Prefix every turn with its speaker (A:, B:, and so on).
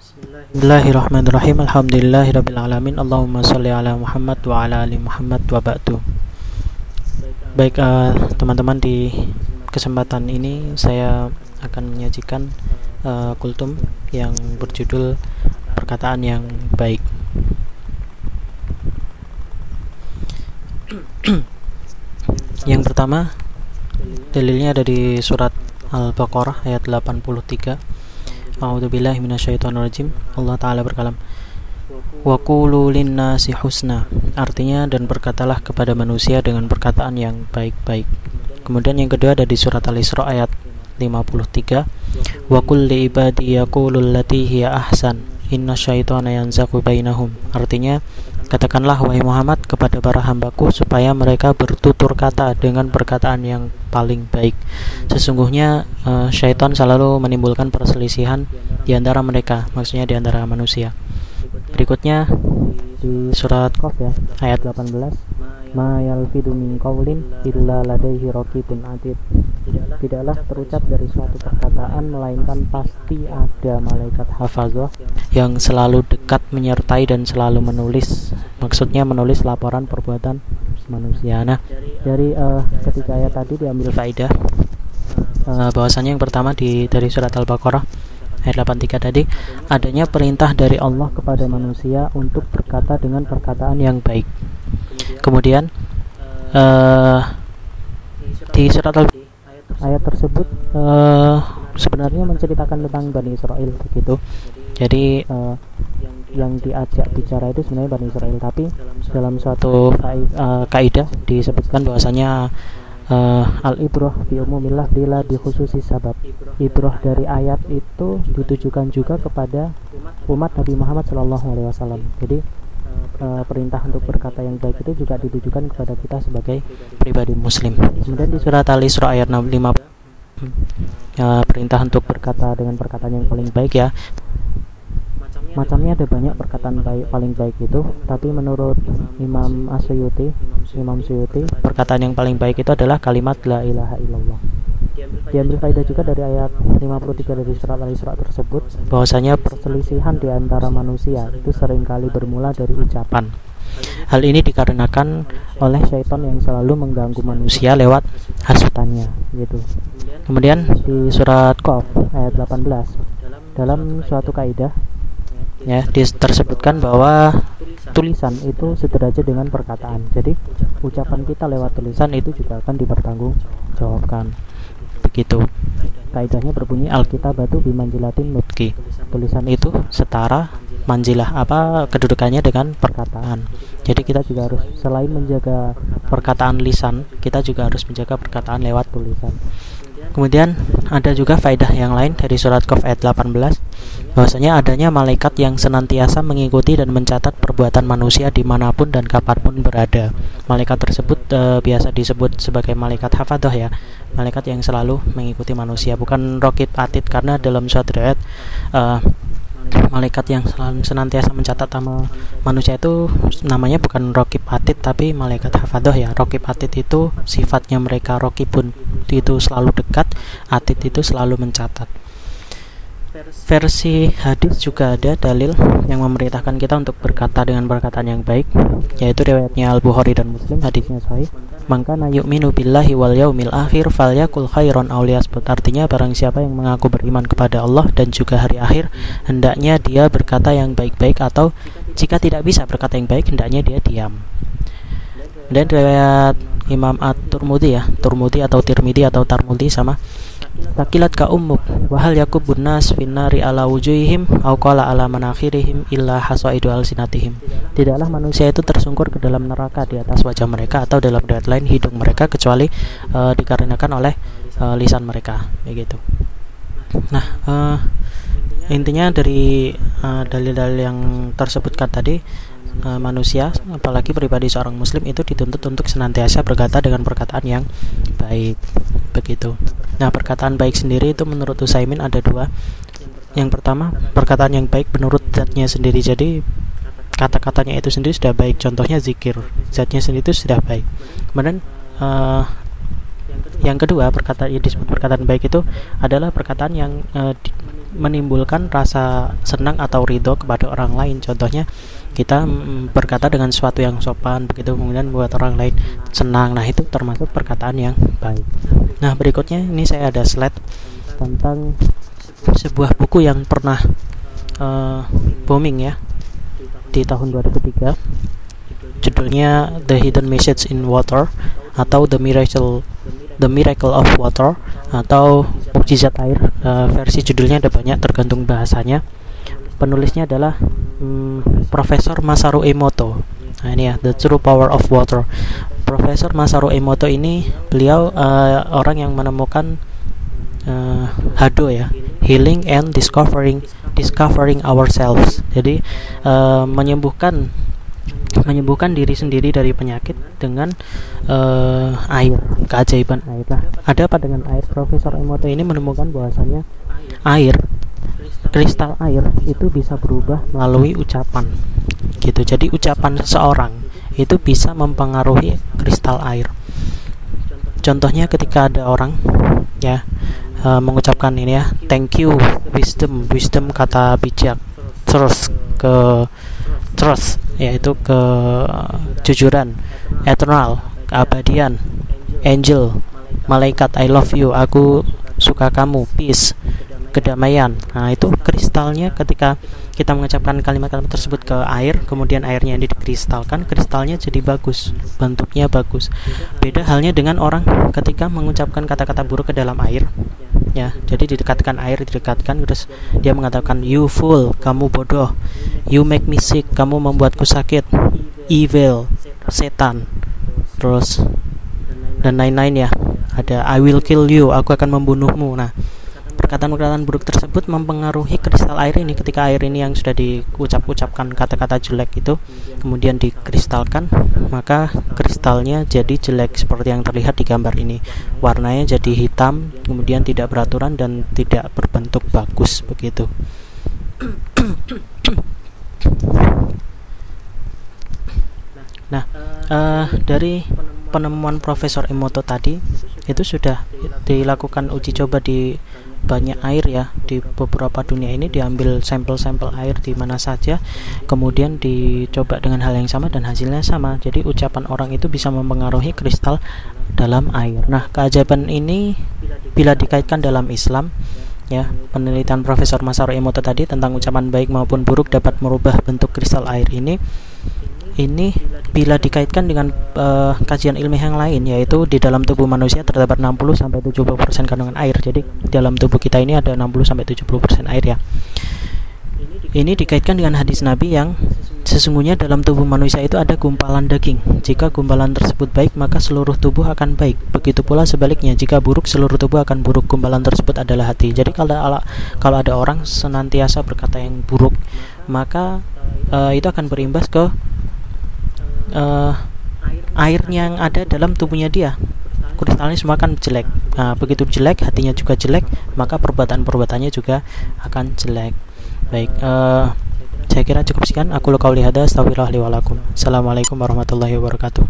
A: Bismillahirrahmanirrahim. Alhamdulillahirabbil alamin. Allahumma shalli ala Muhammad wa ala ali Muhammad wa ba'du. Baik, teman-teman, di kesempatan ini saya akan menyajikan kultum yang berjudul perkataan yang baik. Yang pertama, dalilnya ada di surat Al-Baqarah ayat 83. A'udzubillahi minasyaitonirrajim. Allah Ta'ala berkalam, wa qulu linnasi husna, artinya dan berkatalah kepada manusia dengan perkataan yang baik-baik. Kemudian yang kedua ada di surat Al-Isra ayat 53. Wa qul li ibadi yaqulul lati hiya ahsan inna syaitana yanzaku bainahum, artinya katakanlah wahai Muhammad kepada para hambaku supaya mereka bertutur kata dengan perkataan yang paling baik. Sesungguhnya syaitan selalu menimbulkan perselisihan di antara mereka, maksudnya di antara manusia. Berikutnya di surat Qaf ya, ayat 18. Ma yalfidu min qaulin illa ladaihi raqibun atid. Tidaklah terucap dari suatu perkataan melainkan pasti ada malaikat hafazah yang selalu dekat menyertai dan selalu menulis, maksudnya menulis laporan perbuatan manusia. Nah, dari ketiga ayat tadi diambil faedah bahwasanya yang pertama dari surat Al-Baqarah ayat 83 tadi, adanya perintah dari Allah kepada manusia untuk berkata dengan perkataan yang baik. Kemudian di surat ayat tersebut sebenarnya menceritakan tentang Bani Israel begitu. Jadi yang diajak bicara itu sebenarnya Bani Israel, tapi dalam suatu kaidah disebutkan bahwasanya al-ibrah bi umumillah bila bi khususi sabab. Ibrah dari ayat itu ditujukan juga kepada umat Nabi Muhammad SAW. Jadi perintah untuk berkata yang baik itu juga ditujukan kepada kita sebagai pribadi muslim. Kemudian di surat Al-Isra ayat 65, perintah untuk berkata dengan perkataan yang paling baik ya. Macamnya ada banyak perkataan paling baik itu, tapi menurut Imam Suyuti, perkataan yang paling baik itu adalah kalimat la ilaha illallah. Diambil faedah juga dari ayat 53 dari surat Al-Isra tersebut, bahwasanya perselisihan di antara manusia itu seringkali bermula dari ucapan. Hal ini dikarenakan oleh syaitan yang selalu mengganggu manusia lewat hasutannya gitu. Kemudian di surat Qaf ayat 18, dalam suatu kaidah ya tersebutkan bahwa tulisan itu sederajat dengan perkataan. Jadi ucapan kita lewat tulisan itu juga akan dipertanggungjawabkan. Begitu. Kaidahnya berbunyi al-kitabatu bimanzilatin nutqi. Tulisan itu setara manzilah kedudukannya dengan perkataan. Jadi kita juga harus selain menjaga perkataan lisan, kita juga harus menjaga perkataan lewat tulisan. Kemudian ada juga faedah yang lain dari surat Qaf ayat 18, bahwasanya adanya malaikat yang senantiasa mengikuti dan mencatat perbuatan manusia dimanapun dan kapanpun berada. Malaikat tersebut biasa disebut sebagai malaikat hafadzah ya, malaikat yang selalu mengikuti manusia, bukan raqib atid, karena dalam suatu riwayat malaikat yang senantiasa mencatat nama manusia itu namanya bukan raqib atid tapi malaikat hafadzah ya. Raqib atid itu sifatnya mereka, raqibun itu selalu dekat, atid itu selalu mencatat. Versi hadis juga ada dalil yang memerintahkan kita untuk berkata dengan perkataan yang baik, yaitu riwayatnya Al-Bukhari dan Muslim, hadisnya sahih. Maka na yu'minu billahi wal yaumil akhir falyakul khairan aw liyasmut, artinya barang siapa yang mengaku beriman kepada Allah dan juga hari akhir, hendaknya dia berkata yang baik-baik, atau jika tidak bisa berkata yang baik, hendaknya dia diam. Dan riwayat Imam At-Turmudi ya, Turmudi atau Tirmidzi atau Tarmudi sama, takilat ka ummuk wa hal yakubun nas finnari ala wujuhihim aw qala ala manakhirihim illa hasaidu alsinatihim. Tidaklah manusia itu tersungkur ke dalam neraka di atas wajah mereka, atau dalam riwayat lain hidung mereka, kecuali dikarenakan oleh lisan mereka begitu. Nah, intinya dari dalil-dalil yang tersebutkan tadi, manusia apalagi pribadi seorang muslim itu dituntut untuk senantiasa berkata dengan perkataan yang baik begitu. Nah, perkataan baik sendiri itu menurut Utsaimin ada dua. Yang pertama, perkataan yang baik menurut zatnya sendiri, jadi kata-katanya itu sendiri sudah baik, contohnya zikir, zatnya sendiri itu sudah baik. Kemudian Yang kedua, perkataan yang disebut perkataan baik itu adalah perkataan yang menimbulkan rasa senang atau ridho kepada orang lain. Contohnya kita berkata dengan sesuatu yang sopan begitu, kemudian buat orang lain senang. Nah, itu termasuk perkataan yang baik. Nah, berikutnya ini saya ada slide tentang sebuah buku yang pernah booming ya di tahun 2003. Judulnya The Hidden Message in Water atau The Miracle of Water atau Mukjizat Air. Versi judulnya ada banyak tergantung bahasanya. Penulisnya adalah Profesor Masaru Emoto. Nah, ini ya, The True Power of Water. Profesor Masaru Emoto ini beliau orang yang menemukan Hado ya, Healing and Discovering Ourselves. Jadi menyembuhkan diri sendiri dari penyakit dengan air, keajaiban air lah. Ada apa dengan air? Profesor Emoto ini menemukan bahwasanya kristal air itu bisa berubah melalui ucapan gitu. Jadi ucapan seseorang itu bisa mempengaruhi kristal air. Contohnya ketika ada orang ya mengucapkan ini ya, thank you, wisdom kata bijak, trust yaitu kejujuran, eternal keabadian, angel malaikat, I love you, aku suka kamu, peace kedamaian. Nah, itu kristalnya ketika kita mengucapkan kalimat-kalimat tersebut ke air, kemudian airnya dikristalkan, kristalnya jadi bagus, bentuknya bagus. Beda halnya dengan orang ketika mengucapkan kata-kata buruk ke dalam air ya. Jadi didekatkan air, terus dia mengatakan you fool, kamu bodoh, you make me sick, kamu membuatku sakit, evil, setan, terus dan lain-lain ya. Ada I will kill you, aku akan membunuhmu. Nah, perkataan-perkataan buruk tersebut mempengaruhi kristal air ini. Ketika air ini yang sudah diucapkan kata-kata jelek itu kemudian dikristalkan, maka kristalnya jadi jelek seperti yang terlihat di gambar ini. Warnanya jadi hitam, kemudian tidak beraturan dan tidak berbentuk bagus begitu. Nah, dari penemuan Profesor Emoto tadi itu sudah dilakukan uji coba di banyak air ya, di beberapa dunia ini diambil sampel-sampel air di mana saja, kemudian dicoba dengan hal yang sama dan hasilnya sama. Jadi ucapan orang itu bisa mempengaruhi kristal dalam air. Nah, keajaiban ini bila dikaitkan dalam Islam ya, penelitian Profesor Masaru Emoto tadi tentang ucapan baik maupun buruk dapat merubah bentuk kristal air ini bila dikaitkan dengan kajian ilmiah yang lain, yaitu di dalam tubuh manusia terdapat 60-70% kandungan air. Jadi dalam tubuh kita ini ada 60-70% air ya. Ini dikaitkan dengan hadis Nabi yang sesungguhnya dalam tubuh manusia itu ada gumpalan daging. Jika gumpalan tersebut baik, maka seluruh tubuh akan baik. Begitu pula sebaliknya, jika buruk, seluruh tubuh akan buruk. Gumpalan tersebut adalah hati. Jadi kalau ada orang senantiasa berkata yang buruk, maka itu akan berimbas ke airnya yang ada dalam tubuhnya dia. Kristalnya semua akan jelek. Nah, begitu jelek, hatinya juga jelek, maka perbuatan-perbuatannya juga akan jelek. Baik, saya kira cukup sekian. Aku qauli hadza, astaghfirullah li wa lakum. Assalamualaikum warahmatullahi wabarakatuh.